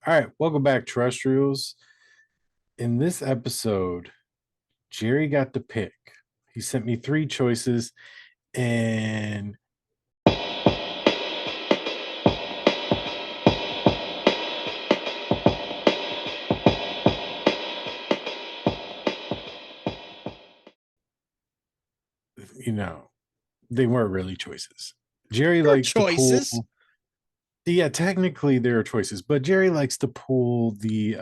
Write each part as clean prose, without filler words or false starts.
All right, welcome back, terrestrials. In this episode, Jerry got to pick. He sent me three choices, and you know, they weren't really choices. Jerry There are likes to choices. pull. Yeah, technically there are choices, but Jerry likes to pull the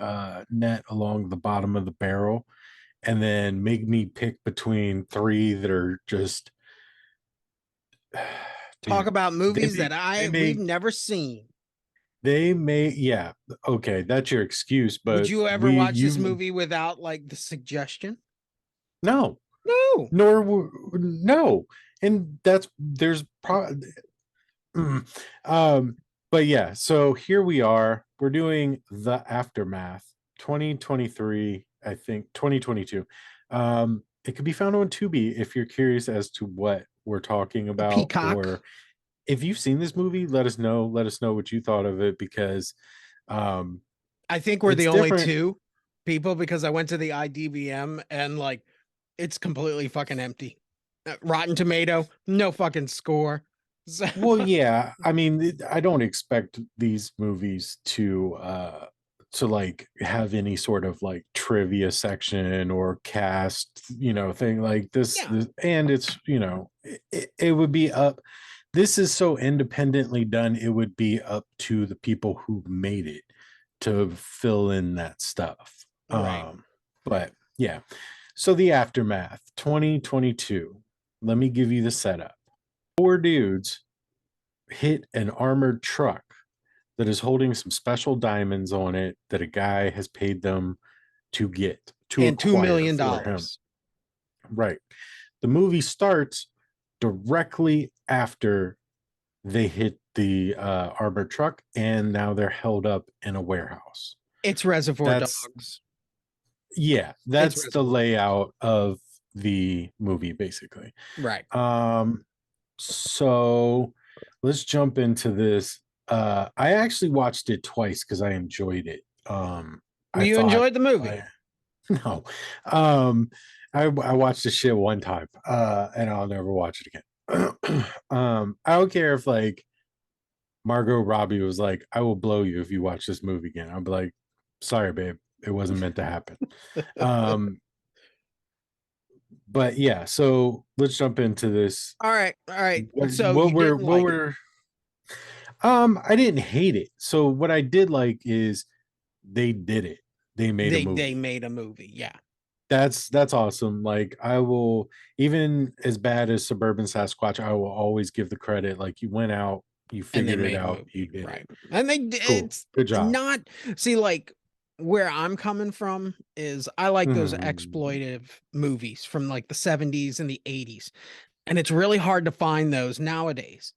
net along the bottom of the barrel and then make me pick between three that are just, Talk dude. about They movies that make they we've make never seen. They may, yeah, okay, that's your excuse, Would but you ever we, watch this you, movie without like the suggestion? no, No. no, and that's there's probably, um, but yeah, so here we are. We're doing the aftermath, 2023, I think 2022. It could be found on Tubi if you're curious as to what we're talking A about, peacock. or if you've seen this movie, let us know. Let us know what you thought of it because, um, I think we're it's the only different. two people because I went to the IDBM and like it's completely fucking empty. Rotten Tomato, no fucking score. So, Well, yeah. I mean, I don't expect these movies to like have any sort of like trivia section or cast, thing like this, yeah, and it's, it would be up. This is so independently done, it would be up to the people who made it to fill in that stuff. right. But yeah. So the aftermath, 2022. Let me give you the setup. Four dudes hit an armored truck that is holding some special diamonds on it that a guy has paid them to And $2 acquire million. for him. Right. The movie starts directly after they hit the armored truck, and now they're held up in a warehouse. It's Reservoir That's Dogs. Yeah, It's that's the Reservoir Dogs. layout of the movie basically. Right. So let's jump into this. I actually watched it twice because I enjoyed it. I You thought enjoyed the movie. I no. Um I watched the shit one time, and I'll never watch it again. I don't care if like Margot Robbie was like, I will blow you if you watch this movie again. I'll be like, sorry, babe, it wasn't meant to happen. Um, but yeah, so let's jump into this. All right. All right. What, So what you were didn't what like it. were I didn't hate it. So what I did like is they did it. They made a They movie. made a movie. Yeah. That's awesome. Like I will, even as bad as Suburban Sasquatch, I will always give the credit. Like you went out, you And they figured it made a out, you movie. did it. Right. And Cool. it's Good job. not, see, like where I'm coming from is I like those Mhm. exploitive movies from like the 70s and the 80s. And it's really hard to find those nowadays.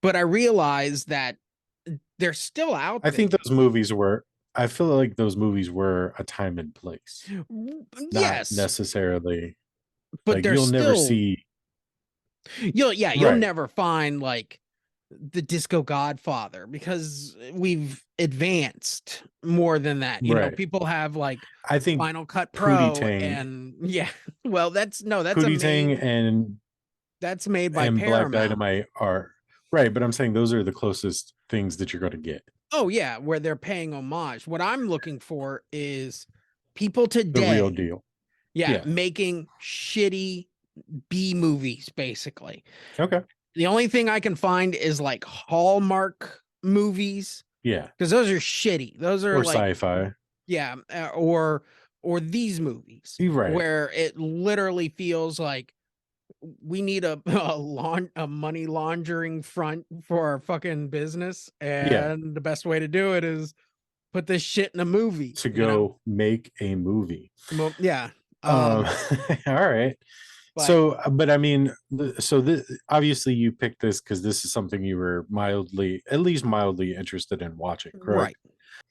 But I realize that they're still out I there. think those movies were I feel like those movies were a time and place, not Yes, necessarily but like they're you'll never still see. you'll Right. never find like the Disco Godfather because we've advanced more than that. You know, Right. people have like I think Final Cut Pootie Pro Tang, and yeah, well, that's no, Pootie Tang that's made by and Black Paramount. Dynamite are right, but I'm saying those are the closest things that you're going to get. Oh yeah, where they're paying homage. What I'm looking for is people The real today, deal. yeah, Yeah. making shitty B movies basically. Okay. The only thing I can find is like Hallmark movies Yeah. because those are shitty. Those are Or like sci-fi. yeah, or these movies You're right. where it literally feels like we need a money laundering front for our fucking business, Yeah. and the best way to do it is put this shit in a movie. To You know, go make a movie. yeah. Um all right. But So, but I mean, so this obviously you picked this because this is something you were at least mildly interested in watching, right, correct?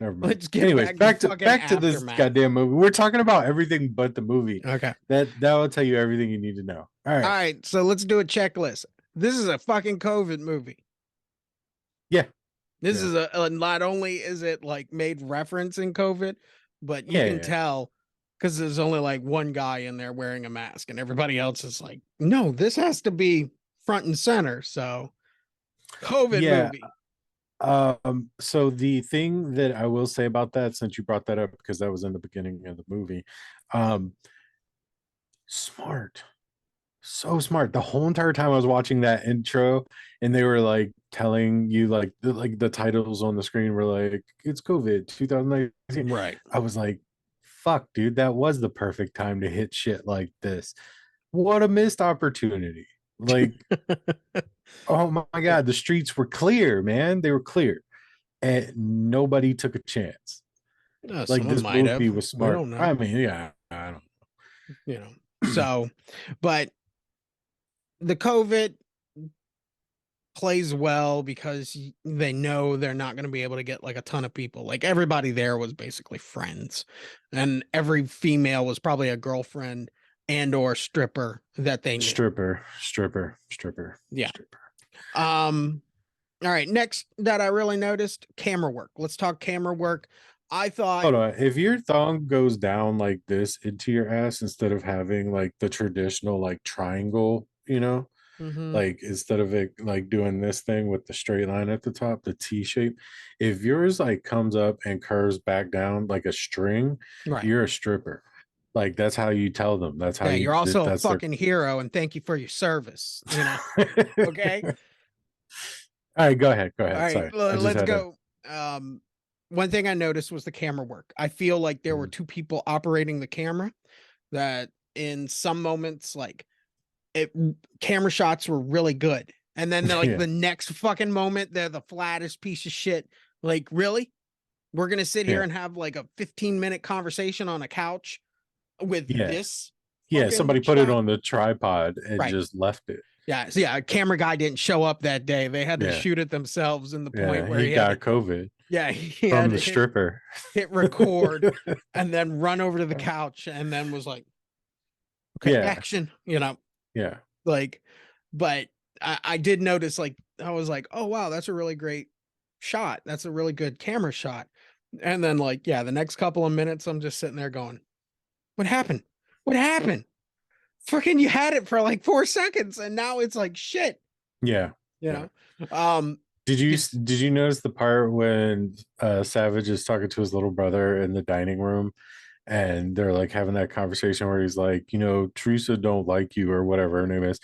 Never mind. let's get Anyways, back to fucking back to this aftermath. goddamn movie. We're talking about everything but the movie. Okay. That will tell you everything you need to know. All All right. right, so let's do a checklist. This is a fucking COVID movie. Yeah. This Yeah. is not only is it like made reference in COVID, but you Yeah, can yeah. tell because there's only like one guy in there wearing a mask, and everybody else is like, no, this has to be front and center. So COVID Yeah. movie. So the thing that I will say about that, since you brought that up, because that was in the beginning of the movie, um, smart, so smart. The whole entire time I was watching that intro, and they were like telling you like the titles on the screen were like it's COVID 2019. Right. I was like, fuck, dude, that was the perfect time to hit shit like this. What a missed opportunity! Like, oh my god, the streets were clear, man. They were clear, and nobody took a chance. Like Someone this might have. movie was We smart. don't know. I mean, yeah, I don't. You know. So, but the COVID plays well because they know they're not going to be able to get like a ton of people. Like everybody there was basically friends, and every female was probably a girlfriend and or stripper that they knew. Stripper. Yeah. Um. All right. Next that I really noticed, camera work. Let's talk camera work. I thought. Hold on. If your thong goes down like this into your ass instead of having like the traditional like triangle, Mhm. like instead of it like doing this thing with the straight line at the top, the T shape, if yours like comes up and curves back down like a string, Right. you're a stripper. Like that's how you tell them. That's how Yeah. You're you also a that's their fucking hero, and thank you for your service. Okay. All right, go ahead. Go All ahead. right, Sorry. I just let's had to go. One thing I noticed was the camera work. I feel like there were Mhm. two people operating the camera that in some moments, like it camera shots were really good. And then like Yeah. the next fucking moment, they're the flattest piece of shit. Like, really? We're gonna sit here Yeah. and have like a 15-minute conversation on a couch with Yeah. this Yeah. fucking Somebody put it shot? on the tripod and Right. just left it. Yeah. So yeah, camera guy didn't show up that day. They had to Yeah. shoot it themselves in the point Yeah. where He he had to, got COVID yeah, he from had the to stripper. hit record and then run over to the couch and then was like, okay, Yeah. action, Yeah. like, but I did notice, like, I was like, oh, wow, that's a really great shot. That's a really good camera shot. And then, like, yeah, the next couple of minutes, I'm just sitting there going, what happened? What happened? Freaking, you had it for like 4 seconds and now it's like shit, Yeah. you Yeah. know? Um, Did you it's, did you notice the part when Savage is talking to his little brother in the dining room and they're like having that conversation where he's like, Teresa don't like you or whatever her name is,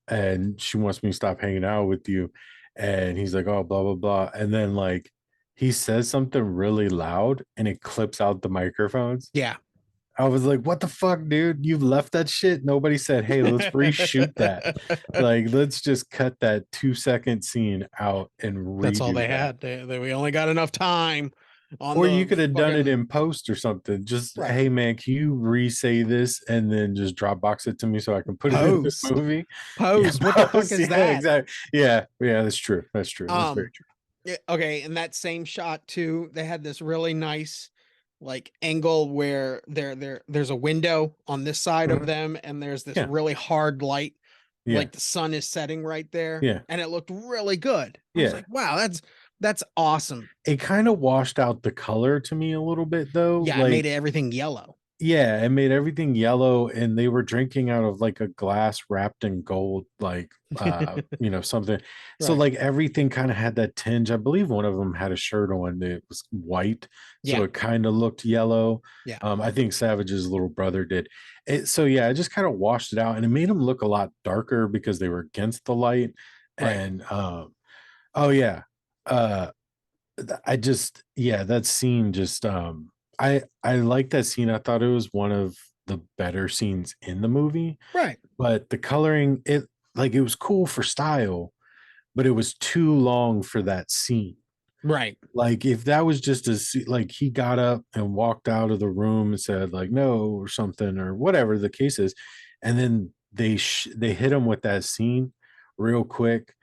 and she wants me to stop hanging out with you, and he's like, oh, blah blah blah, and then like he says something really loud and it clips out the microphones. yeah. I was like, what the fuck, dude? You've left that shit. Nobody said, hey, let's reshoot that. Like, let's just cut that 2-second scene out and That's all redo they that. had. We only got enough time on Or you the could have done it fucking in post or something. Just, right hey, man, can you re-say this and then just Dropbox it to me so I can put it in the post. movie? Yeah, Pose. What the fuck post. is Yeah, that? exactly. Yeah, yeah, that's true. That's true. That's very Um, true. yeah, okay, in that same shot too, they had this really nice like angle where there's a window on this side of Mhm. them, and there's this Yeah, really hard light, yeah, like the sun is setting right there, yeah, and it looked really good. I was yeah. like, wow, that's awesome. It kind of washed out the color to me a little bit, though. Yeah, it made Like, everything yellow. yeah, it made everything yellow, and they were drinking out of like a glass wrapped in gold, like something. So Right. like everything kind of had that tinge. I believe one of them had a shirt on that was white, so Yeah. it kind of looked yellow. Yeah. I think Savage's little brother did it. So yeah, it just kind of washed it out, and it made them look a lot darker because they were against the light. Right. And oh yeah, uh, I just yeah, that scene just I like that scene. I thought it was one of the better scenes in the movie, Right. but the coloring it was cool for style, but it was too long for that scene. Right. Like if that was just like he got up and walked out of the room and said like no or something or whatever the case is, and then they hit him with that scene real quick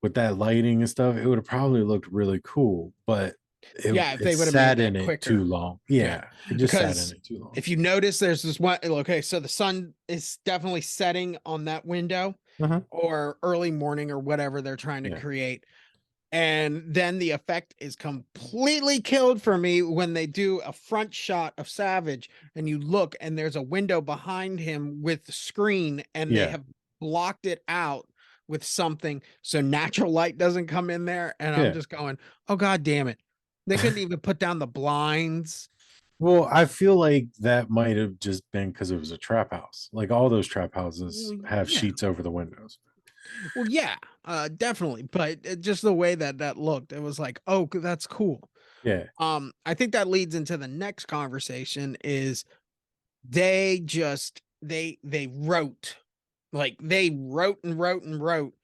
with that lighting and stuff, it would have probably looked really cool, but Yeah, if it they would have made sat in that it too quicker. long. Yeah. Yeah, it just sat in Because it too long. if you notice, there's this one. Okay, so the sun is definitely setting on that window Uh-huh. or early morning or whatever they're trying to Yeah. create. And then the effect is completely killed for me when they do a front shot of Savage and you look and there's a window behind him with the screen and they Yeah. have blocked it out with something so natural light doesn't come in there. And I'm Yeah. just going, oh, God damn it. They couldn't even put down the blinds. Well, I feel like that might have just been because it was a trap house. Like all those trap houses Well, have yeah. sheets over the windows. Well, yeah, definitely. But just the way that that looked, it was like, oh, that's cool. Yeah. I think that leads into the next conversation is they wrote, like they wrote and wrote and wrote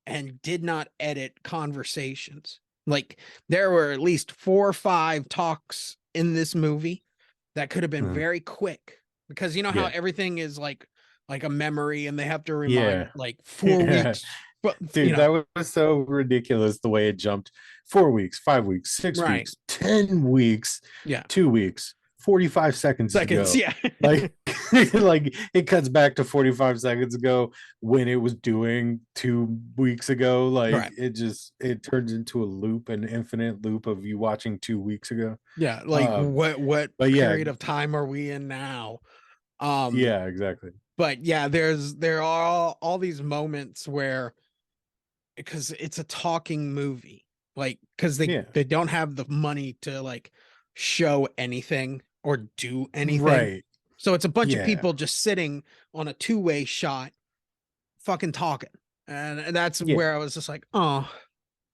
and did not edit conversations. Like there were at least 4 or 5 talks in this movie that could have been Mhm. very quick because you know how Yeah. everything is like a memory and they have to remind Yeah. like four Yeah. weeks but Dude, that was so ridiculous the way it jumped 4 weeks, 5 weeks, six right, weeks, 10 weeks, yeah, 2 weeks, 45 seconds to seconds, go. yeah. Like, like it cuts back to 45 seconds ago when it was doing 2 weeks ago. Like Right, it turns into a loop, an infinite loop of you watching 2 weeks ago. yeah, like Um, what but yeah, period of time are we in now? um yeah, exactly. but yeah, there are all these moments where because it's a talking movie, like because Yeah. they don't have the money to like show anything or do anything, Right. so it's a bunch of Yeah. people just sitting on a two-way shot fucking talking, and that's Yeah. where I was just like, oh,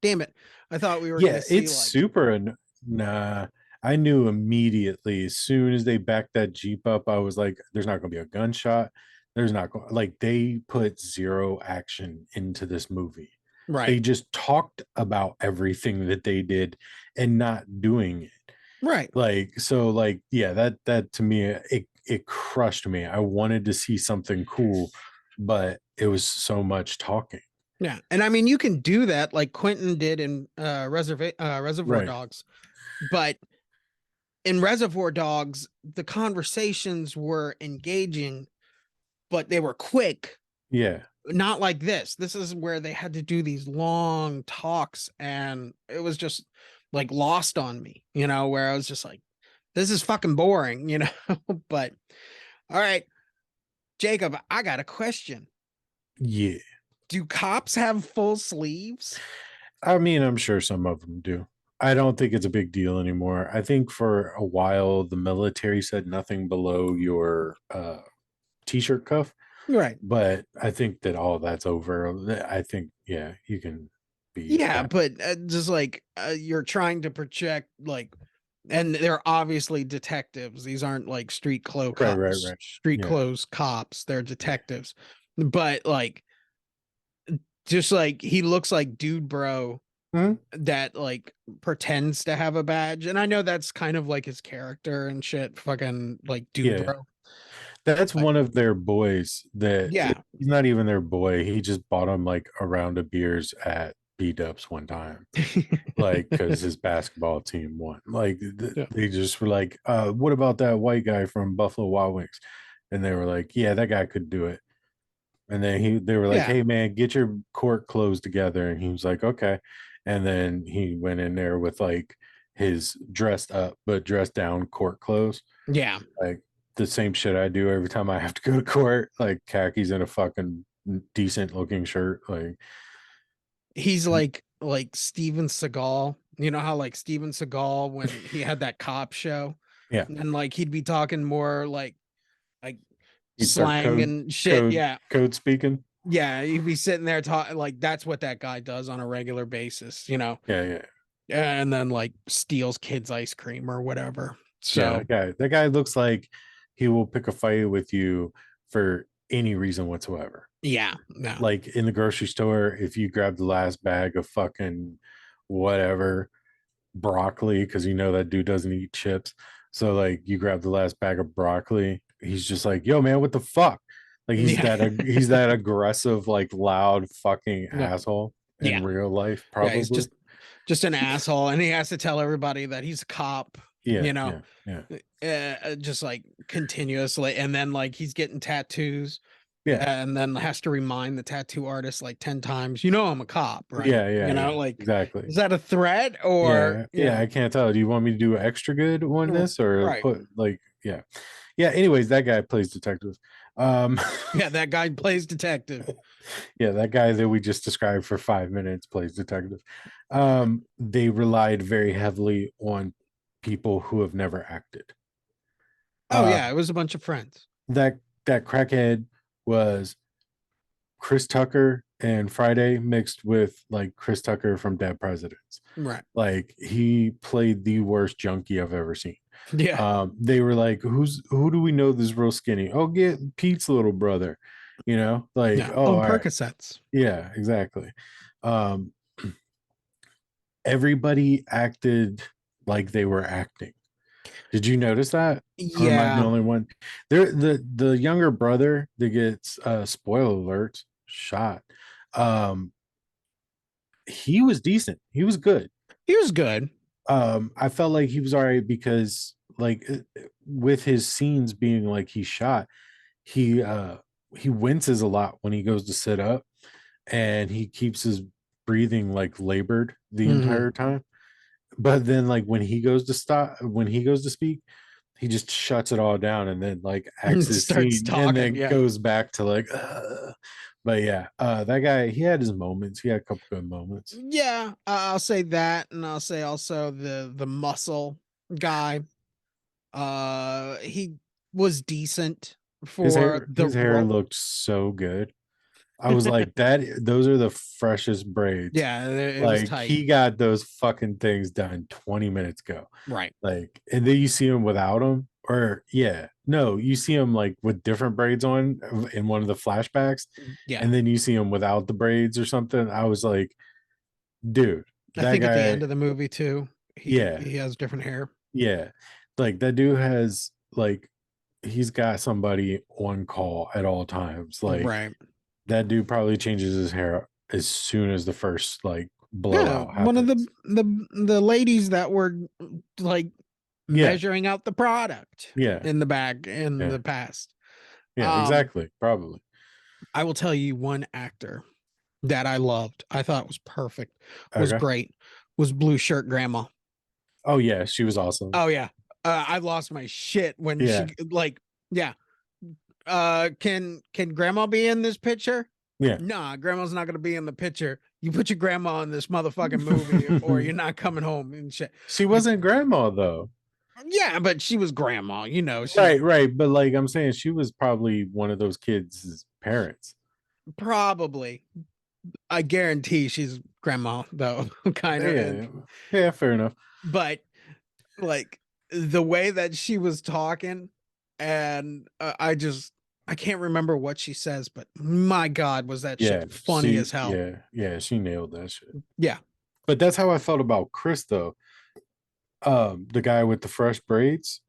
damn it, I thought we were gonna Yeah, see it's like super. Nah, I knew immediately as soon as they backed that Jeep up, I was like, there's not going to be a gunshot. There's not going like they put zero action into this movie. right, They just talked about everything that they did and not doing it. right. Like, so like, yeah, that to me, it crushed me. I wanted to see something cool, but it was so much talking. Yeah, and I mean you can do that like Quentin did in Reservoir Right. Dogs, but in Reservoir Dogs the conversations were engaging, but they were quick. Yeah. Not like this. This is where they had to do these long talks, and it was just like lost on me, where I was just like, this is fucking boring. But all right, Jacob, I got a question. Yeah. Do cops have full sleeves? I mean, I'm sure some of them do. I don't think it's a big deal anymore. I think for a while the military said nothing below your t-shirt cuff, Right. but I think that all that's over. I think yeah, you can be Yeah, back. but just like you're trying to project like, and they're obviously detectives. These aren't like Right, right, right. street Yeah. clothes cops. They're Yeah. detectives. But like, just like he looks like dude bro Mhm. that like pretends to have a badge. And I know that's kind of like his character and shit, fucking like dude Yeah. bro. That's But one of their boys that yeah. he's not even their boy. He just bought him like a round of beers at B Dubs one time. Like because his basketball team won. Like Yeah. they just were like, what about that white guy from Buffalo Wild Wings? And they were like, yeah, that guy could do it. And then they were like, Yeah. hey man, get your court clothes together. And he was like, okay. And then he went in there with like his dressed up but dressed down court clothes, Yeah. like the same shit I do every time I have to go to court, like khakis and a fucking decent looking shirt. Like, He's like Steven Seagal. You know how like Steven Seagal when he had that cop show, yeah, and like he'd be talking more like he'd start slang code and shit. code Yeah. code speaking. Yeah, he'd be sitting there talking like that's what that guy does on a regular basis. Yeah, yeah. And then like steals kids ice cream or whatever. Yeah, So that guy looks like he will pick a fight with you for any reason whatsoever. yeah, no. Like in the grocery store, if you grab the last bag of fucking whatever broccoli, because you know that dude doesn't eat chips. So like you grab the last bag of broccoli, he's just like, yo, man, what the fuck? Like Yeah. he's that aggressive, like loud fucking No. asshole in Yeah. real life, Yeah, he's probably. just an asshole and he has to tell everybody that he's a cop, Yeah, you know. yeah, yeah. Just like continuously, and then like he's getting tattoos Yeah. and then has to remind the tattoo artist like 10 times, you know, I'm a cop, right? Yeah, yeah, yeah. Like, Exactly. is that a threat or, Yeah, yeah, I can't tell. Do you want me to do extra good on this or right. put like yeah. Yeah, anyways, that guy plays detective. Um Yeah, that guy plays detective. yeah, that guy that we just described for 5 minutes plays detective. They relied very heavily on people who have never acted. Oh, Uh yeah, it was a bunch of friends. that crackhead was Chris Tucker and Friday mixed with like Chris Tucker from Dead Presidents. Right. Like he played the worst junkie I've ever seen. Yeah. They were like, who do we know this real skinny? Oh, get Pete's little brother, like, Yeah. oh, On all right. Percocets. Yeah, exactly. Um, everybody acted like they were acting. Did you notice that? Or am I the Yeah. only one? There, the younger brother that gets spoiler alert shot. Um, he was decent. He was good. He was good. I felt like he was all right because like with his scenes being like he shot, he uh he winces a lot when he goes to sit up and he keeps his breathing like labored the Hmm. entire time. But then like when he goes to speak, he just shuts it all down and then like acts his Starts scene and talking. then Yeah. goes back to like but yeah, that guy, he had his moments. He had a couple good moments. Yeah. I'll say that. And I'll say also the muscle guy. He was decent His for hair the his hair role. looked so good. I was like, that those are the freshest braids. Yeah, it was Like tight. he got those fucking things done 20 minutes ago. Right. Like, and then you see him without them, or yeah, no, you see him like with different braids on in one of the flashbacks, Yeah. and then you see him without the braids or something. I was like, dude, I that think at the guy, end of the movie too, yeah, he has different hair. yeah, like that dude has like he's got somebody on call at all times. Like Right. that dude probably changes his hair as soon as the first like Yeah, blowout one of happens. the ladies that were like Yeah, measuring out the product yeah, in the back in yeah, the past. yeah, Um, exactly. Probably. I will tell you one actor that I loved. I thought was perfect, was Okay. great, was Blue Shirt Grandma. Oh yeah, she was awesome. Oh yeah. I lost my shit when Yeah, she like yeah. Can grandma be in this picture? yeah. Nah, grandma's not gonna be in the picture. You put your grandma in this motherfucking movie, or you're not coming home and shit. She Like, wasn't grandma though. yeah, but she was grandma, you know, she's Right, right. But like I'm saying, she was probably one of those kids' parents. probably, I guarantee she's grandma though, kind of. And Yeah, yeah, fair enough. but like the way that she was talking, and I can't remember what she says, but my God, was that shit Yeah, funny as hell. yeah, she nailed that shit. Yeah, But that's how I felt about Chris though. The guy with the fresh braids.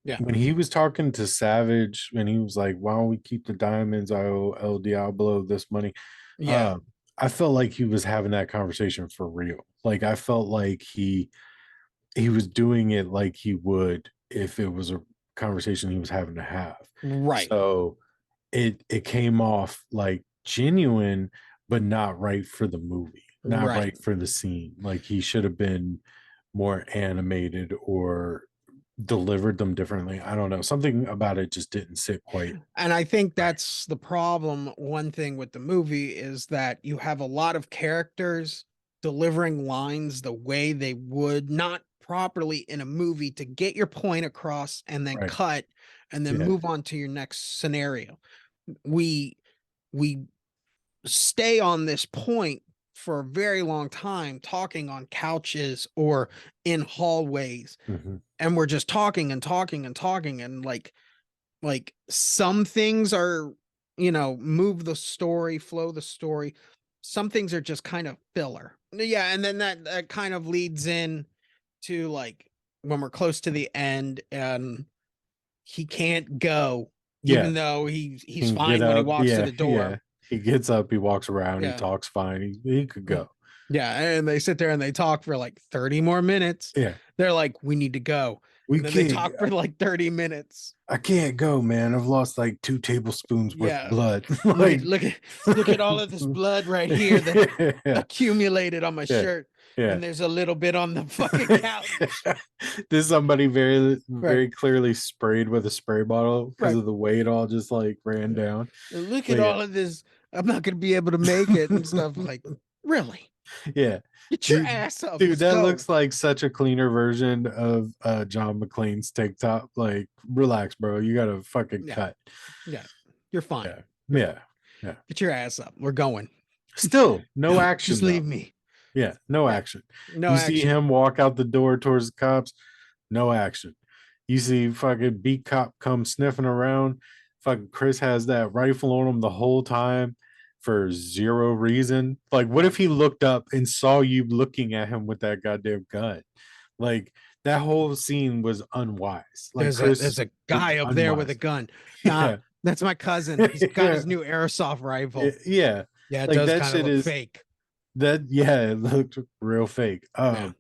yeah, When he was talking to Savage, and he was like, "Why don't we keep the diamonds? I owe El Diablo this money." yeah, Um, I felt like he was having that conversation for real. Like I felt like he was doing it like he would if it was a conversation he was having to have. right, So it came off like genuine, but not right for the movie, not right. right for the scene. Like he should have been more animated or delivered them differently. I don't know. Something about it just didn't sit quite And I think right. that's the problem. One thing with the movie is that you have a lot of characters delivering lines the way they would not properly in a movie to get your point across and then Right. cut and then Yeah. move on to your next scenario. We we stay on this point for a very long time talking on couches or in hallways, Mhm. and we're just talking and talking and talking, and like some things are, move the story, flow the story. Some things are just kind of filler. Yeah, and then that kind of leads in to like when we're close to the end and he can't go, Yeah. even though He he's can get fine when he up. walks to Yeah. the door. Yeah. He gets up, he walks around, he Yeah. talks fine. He could Mm. go. Yeah, and they sit there and they talk for like 30 more minutes. Yeah. They're like, "We need to go." We And then they can't. talk for like 30 minutes. I can't go, man. I've lost like 2 tablespoons worth of Yeah. blood. Look, Like, look at all of this blood right here that yeah, accumulated on my yeah, shirt. yeah. And there's a little bit on the fucking couch. There's somebody very, Right. very clearly sprayed with a spray bottle because Right. of the way it all just like ran Yeah. down. Look at But yeah, all of this. I'm not gonna be able to make it and stuff. Like, really? yeah. Get your Dude, ass up. dude, Let's that go. looks like such a cleaner version of John McClane's TikTok. Like, relax, bro. You got a fucking Yeah. cut. Yeah. You're fine. Yeah. You're fine. Yeah. Yeah. Get your ass up. We're going. Still no No, action just though. leave me. Yeah, no Yeah. action. No You see action. him walk out the door towards the cops, no action. You see fucking beat cop come sniffing around. Fucking Chris has that rifle on him the whole time for zero reason. Like, what if Right. he looked up and saw you looking at him with that goddamn gun? Like, that whole scene was unwise. Like, There's Chris a was guy up there with a unwise. gun. Nah, Yeah. that's my cousin. He's got Yeah. his new airsoft rifle. Yeah. Yeah, it Like, does that kind of shit look is fake. that, yeah, it looked real fake. Yeah.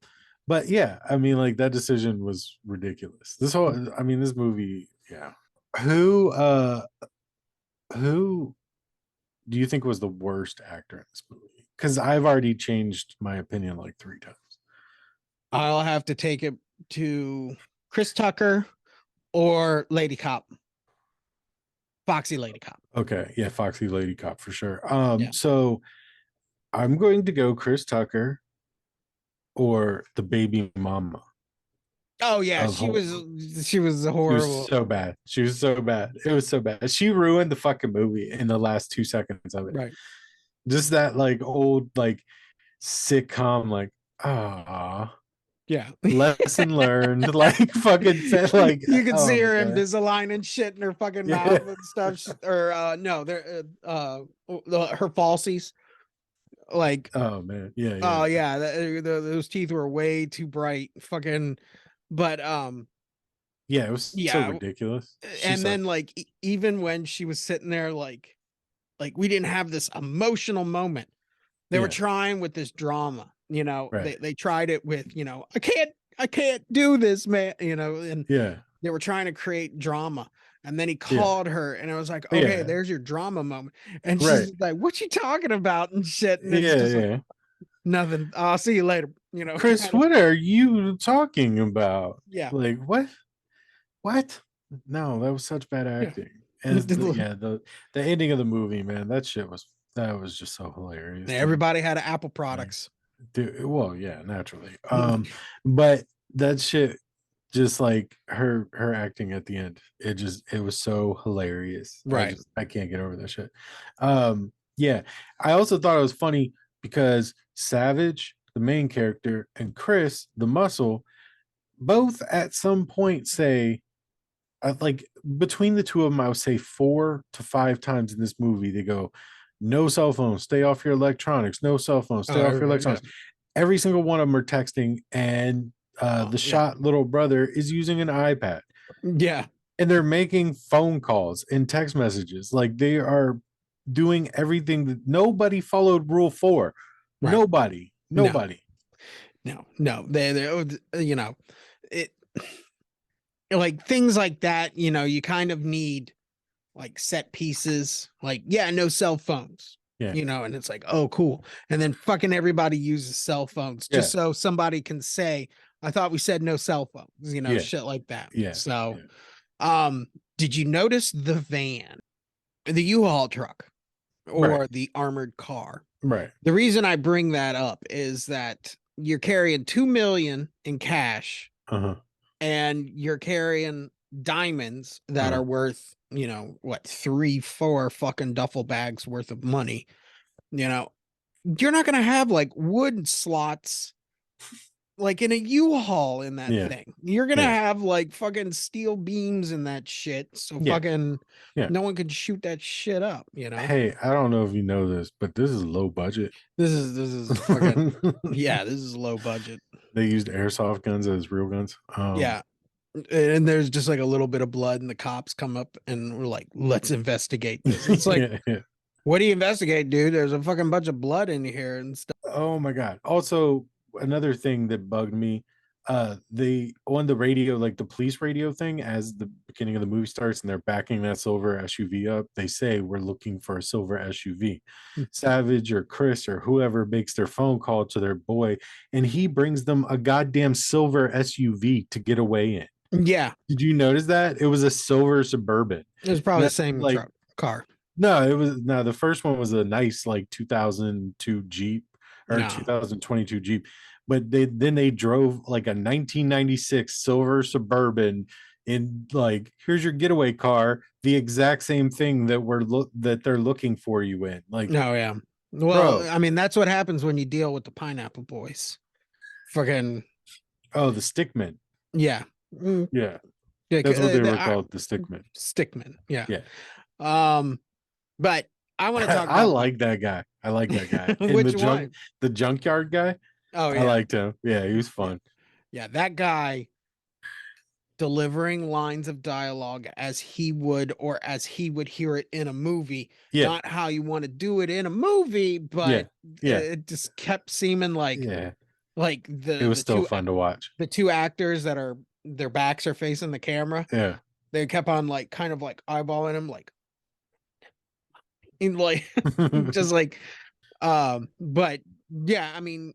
But yeah, I mean, like that decision was ridiculous. This whole, I mean, this movie, yeah. Who, who do you think was the worst actor in this movie? Because I've already changed my opinion like 3 times. I'll have to take it to Chris Tucker or Lady Cop. Foxy Lady Cop. Okay, yeah, Foxy Lady Cop for sure. Yeah. So I'm going to go Chris Tucker or the baby mama Oh yeah, of she was She was horrible. so bad. She was so bad. It was so bad. She ruined the fucking movie in the last 2 seconds of it. Right. Just that like old like sitcom like ah Yeah. lesson learned like fucking said like You could oh see my her god Invisalign and shit in her fucking yeah mouth and stuff. Or no, they're her falsies. Like, oh man yeah oh yeah yeah, those teeth were way too bright. Fucking, but yeah it was so yeah. ridiculous. She And then sucked. like even when she was sitting there, like we didn't have this emotional moment. They were Yeah, trying with this drama, right. they tried it with, I can't do this, man, and Yeah, they were trying to create drama. And then he yeah, called her and I was like, okay, yeah, there's your drama moment. And right. she's like, what you talking about and shit. And it's Yeah, just like, yeah. nothing. I'll see you later. Chris, Kind of, what are you talking about? yeah. Like what? No, that was such bad Yeah. acting. As yeah, the ending of the movie, man, that was just so hilarious to me. Everybody had Apple Yeah. products. Dude, well, yeah, naturally. But that shit just like her acting at the end, it was so hilarious. Right. I can't get over that shit. Yeah. I also thought it was funny because Savage, the main character, and Chris, the muscle, both at some point say like between the two of them, I would say 4 to 5 times in this movie, they go, no cell phones, stay off your electronics, no cell phones, Oh, stay off your everybody, yeah. electronics. Every single one of them are texting, and Oh, the yeah. shot little brother is using an iPad, Yeah. and they're making phone calls and text messages. Like they are doing everything that nobody followed rule 4. Right. Nobody, No, nobody. no. It like things like that, you kind of need like set pieces, like, yeah, no cell phones, Yeah, and it's like, oh, cool. And then fucking everybody uses cell phones yeah, just so somebody can say, I thought we said no cell phones, yeah, shit like that. yeah, So, yeah. did you notice the van, the U-Haul truck, Right, or the armored car? right. The reason I bring that up is that you're carrying 2 million in cash Uh-huh. and you're carrying diamonds that Uh-huh. are worth, what, 3, 4 fucking duffel bags worth of money. You're not gonna have like wood slots like in a U-Haul in that Yeah, thing. You're gonna yeah, have like fucking steel beams in that shit. So yeah, fucking yeah. no one can shoot that shit up. Hey, I don't know if you know this, but this is low budget. This is fucking, yeah, this is low budget. They used airsoft guns as real guns. Yeah. And there's just like a little bit of blood, and the cops come up and we're like, let's investigate this. It's like, yeah, yeah. what do you investigate, dude? There's a fucking bunch of blood in here and stuff. Oh my god. Also, another thing that bugged me, they on the radio, like the police radio thing, as the beginning of the movie starts and they're backing that silver SUV up, they say we're looking for a silver SUV. Savage or Chris or whoever makes their phone call to their boy, and he brings them a goddamn silver SUV to get away in. Yeah, Did you notice that? It was a silver Suburban. it was probably the That, same like, car. no, it was no, the first one was a nice like 2002 Jeep or No, 2022 Jeep. But they drove like a 1996 silver Suburban in, like, here's your getaway car, the exact same thing that they're looking for you in. Like, no, yeah. Well, bro, I mean, that's what happens when you deal with the Pineapple Boys. Fucking oh, the Stickmen. yeah. Yeah. Yeah, That's what they the were called, the Stickmen. Stickman. Yeah. Yeah. But I want to talk I about like that guy. I like that guy. In which one? the junkyard guy. Oh I yeah. liked him. Yeah, he was Yeah. fun. Yeah, that guy delivering lines of dialogue as he would or as he would hear it in a movie, Yeah. not how you want to do it in a movie, Yeah. but Yeah. it just kept seeming Yeah. like It was still fun to watch. the two actors that are their backs are facing the camera. Yeah. They kept on like kind of like eyeballing him like in like just like but yeah, I mean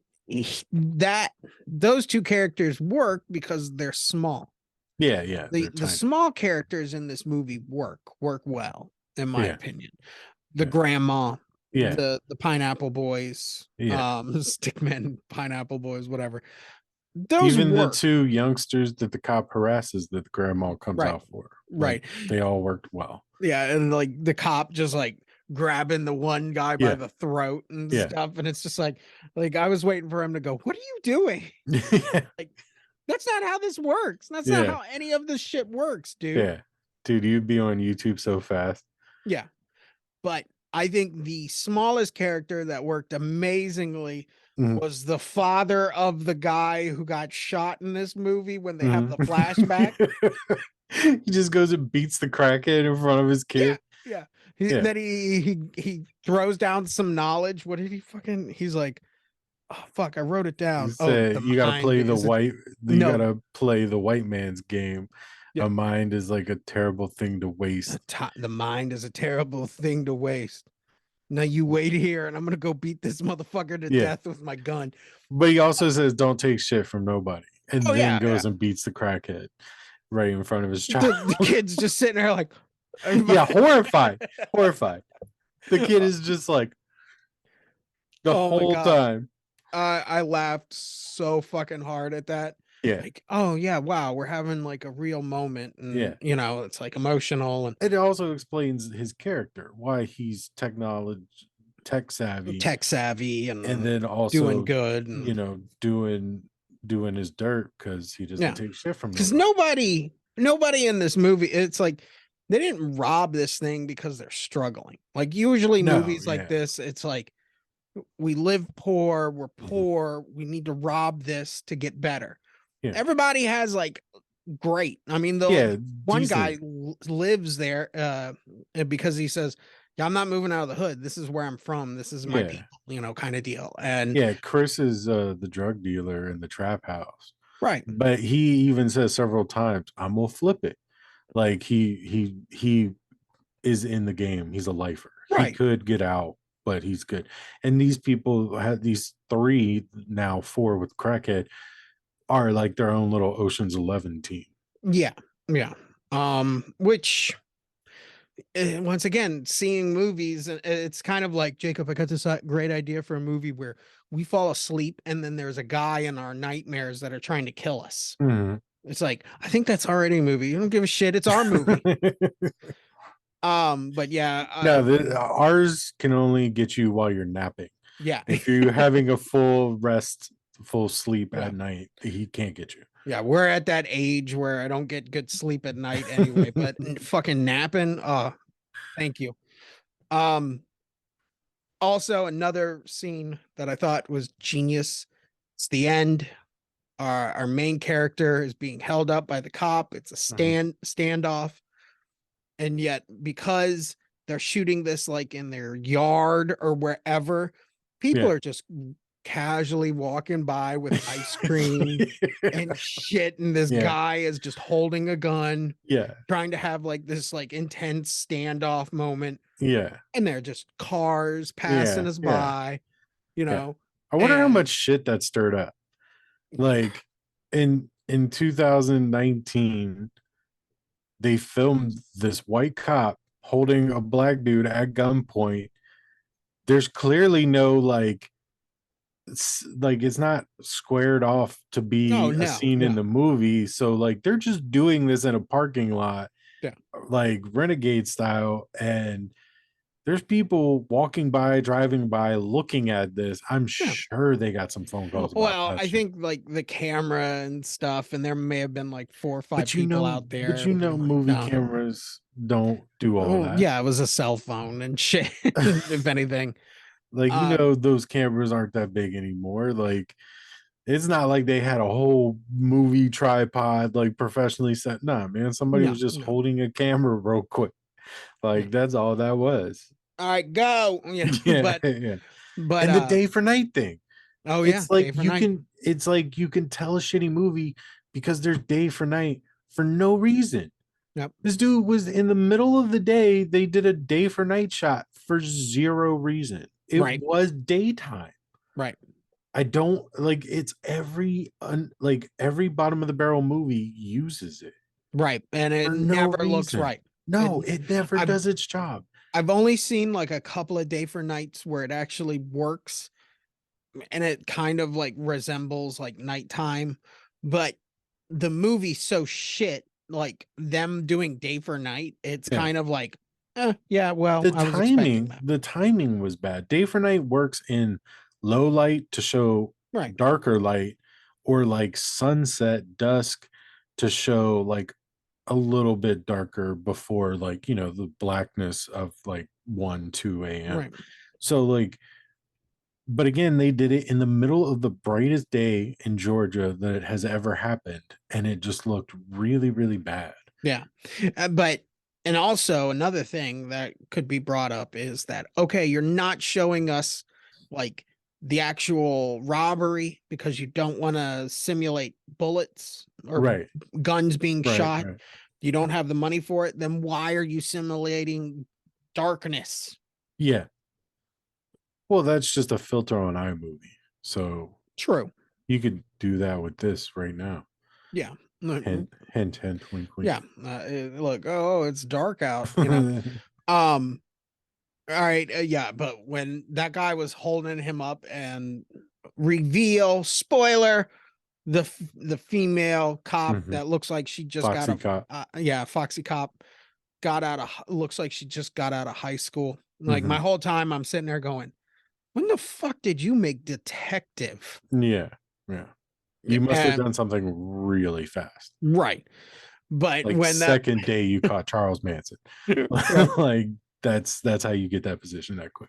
that those two characters work because they're small. Yeah, yeah. The They're tiny. small characters in this movie work well, in my Yeah. opinion. The Yeah. grandma, Yeah. the Pineapple Boys, Yeah. Stickmen, Pineapple Boys, whatever. Those Even the work. two youngsters that the cop harasses that the grandma comes Right. out for. Right. Like, they all worked well. Yeah, and like the cop just like grabbing the one guy by Yeah. the throat and Yeah. stuff, and it's just like I was waiting for him to go, "What are you doing?" Yeah. Like that's not how this works. That's not Yeah. how any of this shit works, dude. Yeah. Dude, you'd be on YouTube so fast. Yeah. But I think the smallest character that worked amazingly Mhm. was the father of the guy who got shot in this movie when they have the Mhm. flashback. He just goes and beats the crackhead in front of his kid. Yeah. Yeah. Then he throws down some knowledge. What did he fucking he's like, oh fuck, I wrote it He down. Oh, said, the you gotta mind play the is white you no gotta play the white man's game. yeah. A mind is like a terrible thing to waste. The mind is a terrible thing to waste. Now you wait here and I'm gonna go beat this motherfucker to Yeah. death with my gun. But he also says, don't take shit from nobody. And Oh, then yeah, goes and beats the crackhead right in front of his The child. kid's just sitting there like Yeah, horrified. Horrified. The kid is just like the Oh my whole God. time. I laughed so fucking hard at that. Yeah. Like, oh yeah, wow, we're having like a real moment, and Yeah. you know, it's like emotional and It also explains his character, why he's tech savvy, and then also doing good, and you know, doing his dirt because he doesn't Yeah. take shit from because nobody. nobody in this movie, it's like they didn't rob this thing because they're struggling. Like usually No, movies like yeah. this, it's like we live poor, we're Mhm. poor, we need to rob this to get better. Yeah. Everybody has like great. I mean, Yeah, one decent. guy lives there because he says, "Yeah, I'm not moving out of the hood. This is where I'm from. This is my Yeah. people," you know, kind of deal. And Yeah, Chris is the drug dealer in the trap house. right, But he even says several times, I'm gonna flip it. Like he is in the game. He's a lifer. He right, could get out, but he's good. And these people have these 3, now 4 with crackhead, are like their own little Ocean's 11 team. yeah, yeah. Which once again, seeing movies, it's kind of like Jacob. I got this great idea for a movie where we fall asleep and then there's a guy in our nightmares that are trying to kill us. Mhm. It's like I think that's already a movie. You don't give a shit. It's our movie. But yeah, No, ours can only get you while you're napping. yeah. If you're having a full rest, full sleep Yeah. at night, he can't get you. Yeah, we're at that age where I don't get good sleep at night anyway, but fucking napping, thank you. Also another scene that I thought was genius. It's the end. Our main character is being held up by the cop. It's a standoff. And yet because they're shooting this like in their yard or wherever, people Yeah. are just casually walking by with ice cream and shit, and this Yeah, guy is just holding a gun, yeah, trying to have like this like intense standoff moment, yeah, and they're just cars passing yeah, us yeah, by, you yeah. know, I wonder how much and shit that stirred up. Like in 2019, they filmed this white cop holding a black dude at gunpoint. There's clearly no like it's not squared off to oh be a no, scene in no, the movie. So like they're just doing this in a parking lot, yeah, like renegade style, and there's people walking by, driving by, looking at this. I'm yeah. sure they got some phone calls about Well, that I shit. think like the camera and stuff, and there may have been like four or five But you people know, out but there you know, being like, movie no. cameras don't do all Oh that. yeah, it was a cell phone and shit, if anything. Like, you Um, know, those cameras aren't that big anymore. Like, it's not like they had a whole movie tripod like professionally set. Nah, man, somebody no, was just no. holding a camera real quick. Yeah. Like, that's all that was. All right, go. You know, Yeah, yeah. but And the day for night thing. oh yeah, It's like day for you night. can it's like you can tell a shitty movie because there's day for night for no reason. Yep. This dude was in the middle of the day. They did a day for night shot for zero reason. It Right. was daytime. Right. I don't like it's like every bottom of the barrel movie uses it Right. And it for no never looks reason. right. No, And it never I've does its job. I've only seen like a couple of day for nights where it actually works, and it kind of like resembles like nighttime, but the movie's so shit, like them doing day for night, it's Yeah. kind of like, yeah, well, I was expecting that. The timing was bad. Day for night works in low light to show Right. darker light, or like sunset, dusk to show like a little bit darker before, like, you know, the blackness of like 1, 2 a.m. Right. So like, but again, they did it in the middle of the brightest day in Georgia that it has ever happened, and it just looked really, really bad. Yeah. But and also another thing that could be brought up is that okay, you're not showing us like the actual robbery because you don't want to simulate bullets or Right, guns being right, shot. right. You don't have the money for it, then why are you simulating darkness? Yeah. Well, that's just a filter on iMovie. So True. you could do that with this right now. Yeah. Hint, hint, hint, wink, wink. Yeah. Look, oh, it's dark out, you know. Um All right, yeah, but when that guy was holding him up and reveal spoiler, the female cop Mhm. that looks like she just got Foxy a cop. yeah, foxy cop got out of looks like she just got out of high school. Like my Mhm. whole time I'm sitting there going, when the fuck did you make detective? Yeah, yeah. Yeah, You must have and done something really fast. right, but Like when that second day you caught Charles Manson. right, Like that's how you get that position that quick.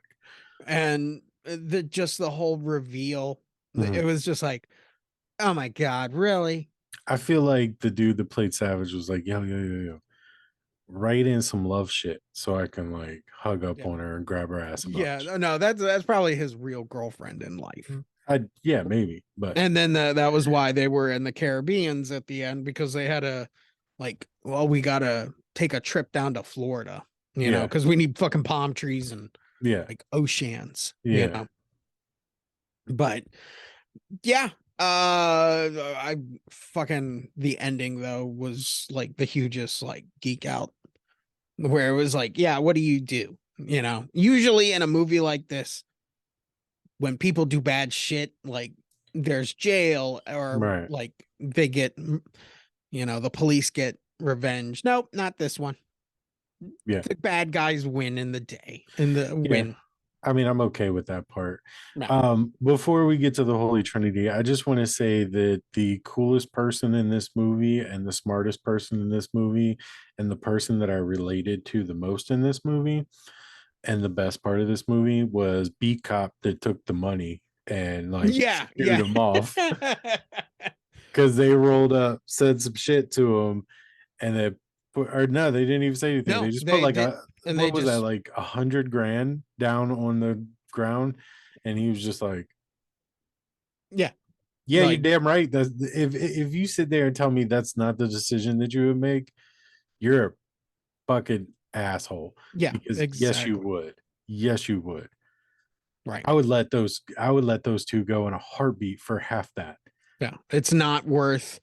and the just the whole reveal, it Mhm. was just like, oh my god, really? I feel like the dude that played Savage was like, yo, yo, yo, yo, write in some love shit so I can like hug up Yeah. on her and grab her ass a Yeah, bunch. no, that's probably his real girlfriend in life. Yeah, maybe, but And then that was why they were in the Caribbeans at the end, because they had a like, well, we gotta take a trip down to Florida, yeah, because we need fucking palm trees and yeah, like oceans, yeah, But yeah, I fucking the ending though was like the hugest like geek out, where it was like, yeah, what do you do? Usually in a movie like this, when people do bad shit, like there's jail or right, like they get, the police get revenge. Nope, not this one. yeah, The bad guys win in the day, in the yeah. win. I mean, I'm okay with that part. No. Before we get to the Holy Trinity, I just want to say that the coolest person in this movie and the smartest person in this movie and the person that I related to the most in this movie and the best part of this movie was B Cop that took the money and like Yeah, scared yeah. him off because they rolled up, said some shit to him, and they put, or no, they didn't even say anything. They No, just put they like did, a, and they what was that, just like 100 grand down on the ground, and he was just like, Yeah. Yeah, you're Like, damn right. That's if you sit there and tell me that's not the decision that you would make, you're a fucking asshole. yeah, Because yes, you exactly. would. Yes, you would. Right. I would let those two go in a heartbeat for half that. Yeah. It's not worth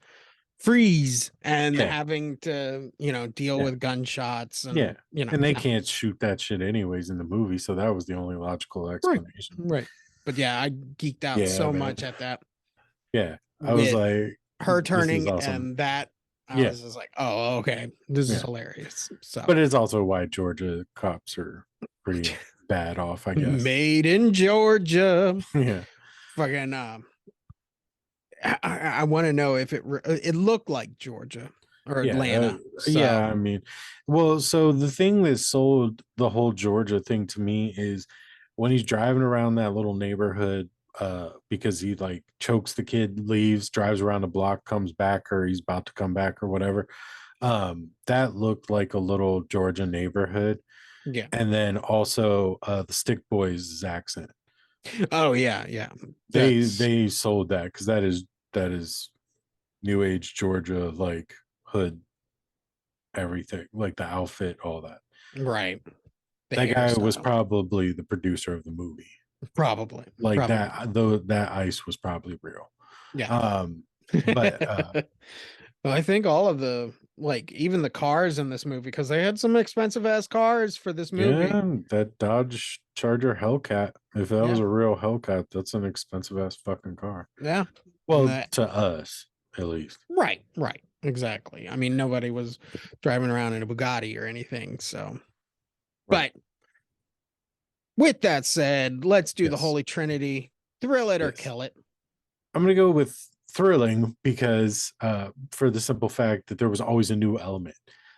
freeze and Yeah, having to, deal yeah, with gunshots yeah. and, And they no. can't shoot that shit anyways in the movie, so that was the only logical Right. explanation. Right. But yeah, I geeked out Yeah, so man. much at that Yeah. I was with like, her this is turning awesome. and that. I Yeah, was just like, oh, okay. This is yeah. hilarious. So But it's also why Georgia cops are pretty bad off, I guess. made in Georgia. Yeah. Fucking I want to know if it looked like Georgia or Yeah, Atlanta. yeah. So I mean, well, so the thing that sold the whole Georgia thing to me is when he's driving around that little neighborhood, because he like chokes the kid, leaves, drives around the block, comes back, or he's about to come back, or whatever. That looked like a little Georgia neighborhood, yeah. and then also the Stick Boys' accent. Oh yeah, yeah. That's They sold that because that is New Age Georgia like hood everything, like the outfit, all that. right. The That guy was hairstyle. probably the producer of the movie. Probably. Like Probably. that, though that ice was probably real. Yeah. Um, but Well, I think all of the like even the cars in this movie because they had some expensive ass cars for this movie. yeah, that Dodge Charger Hellcat, if that was Yeah. a real Hellcat, that's an expensive ass fucking car. Yeah. And Well, that to us, at least. right, right. Exactly. I mean, nobody was driving around in a Bugatti or anything. So Right. but with that said, let's do the Yes. Holy Trinity. Thrill it or Yes. kill it. I'm gonna go with thrilling because for the simple fact that there was always a new element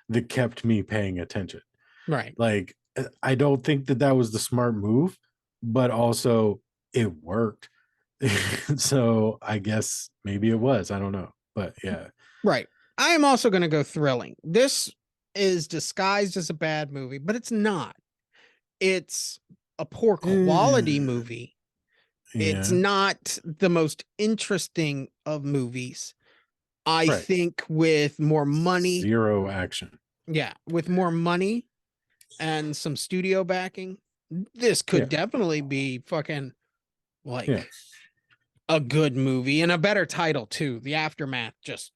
that kept me paying attention. Right. Like, I don't think that that was the smart move, but also it worked. So I guess maybe it was. I don't know. But yeah. Right. I am also going to go thrilling. This is disguised as a bad movie, but it's not. It's a poor quality Eh, movie. It's yeah. not the most interesting of movies. I Right. think with more money, Zero action. yeah, with more money and some studio backing, this Yeah. could definitely be fucking Yeah. like a good movie and a better title too. The Aftermath just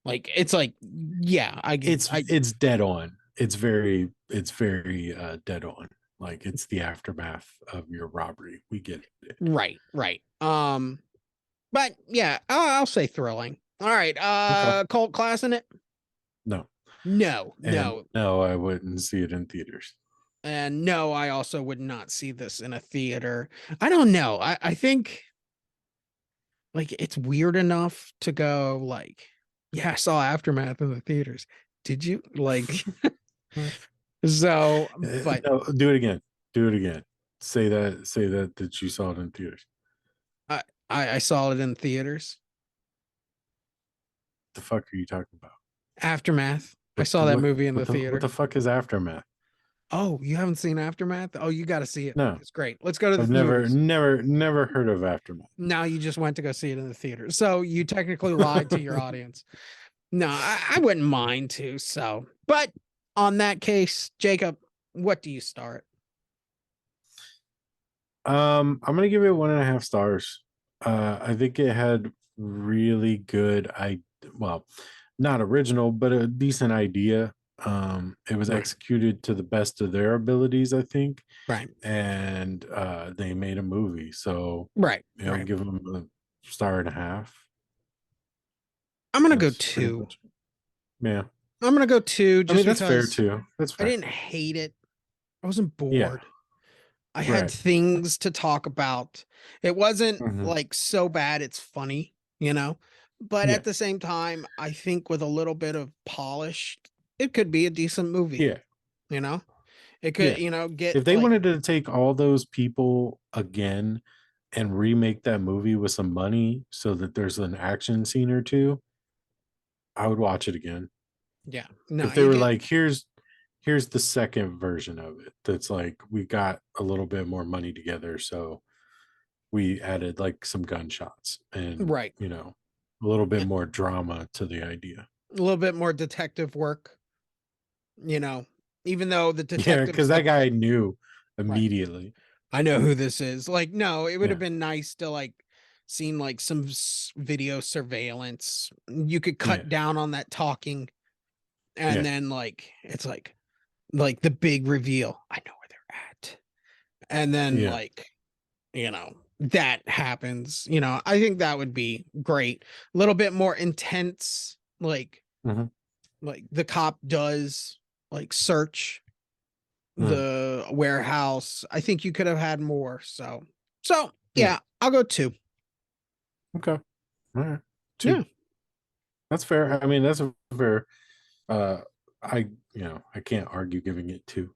it's like yeah, I It's dead on. It's very dead on. Like it's the aftermath of your robbery. We get it. right, right. But yeah, I'll say thrilling. All right, Okay. cult class in it? No. No, And no. no, I wouldn't see it in theaters. And no, I also would not see this in a theater. I don't know. I think like it's weird enough to go like, yeah, I saw Aftermath in the theaters. Did you? Like so, but No, do it again. Do it again. Say that you saw it in theaters. I I saw it in theaters. The fuck are you talking about? Aftermath. I saw that movie in the What theater. the fuck is aftermath? Oh, you haven't seen Aftermath? Oh, you got to see it. No. It's great. Let's go to the I've never theaters. never heard of aftermath. Now you just went to go see it in the theater. So you technically lied to your audience. No, I wouldn't mind to. So, but on that case, Jacob, what do you start? I'm gonna give it 1.5 stars. I think it had really good well, not original, but a decent idea. It was Right, executed to the best of their abilities, I think, right, and they made a movie. So, right, right. give them a star and a half. I'm gonna go That's pretty two. much it. Yeah. I'm gonna go two I mean, just that's fair because too. That's I fair. didn't hate it. I wasn't Yeah. bored. I had Right. things to talk about. It wasn't Hmm. like so bad it's funny, you know? But Yeah. at the same time, I think with a little bit of polish, it could be a decent movie, Yeah. you know? It could, Yeah. get If they like wanted to take all those people again and remake that movie with some money so that there's an action scene or two, I would watch it again. yeah. No, If they you were get like, here's the second version of it that's like we got a little bit more money together, so we added like some gunshots and, Right. a little bit Yeah. more drama to the idea. A little bit more detective work, you know, even though the Yeah, detectives because that the guy knew right. immediately. I know who this is. Like, no, it would have Yeah, been nice to like seen like some video surveillance. You could cut yeah, down on that talking, and yeah, then it's like the big reveal. I know where they're at. And then yeah. that happens. I think that would be great. A little bit more intense, Mhm, like the cop does like search mhm. the warehouse. I think you could have had more. So Yeah. yeah, I'll go two. Okay. All right. Yeah. Two. That's fair. I mean, that's a fair. Uh, I I can't argue giving it two.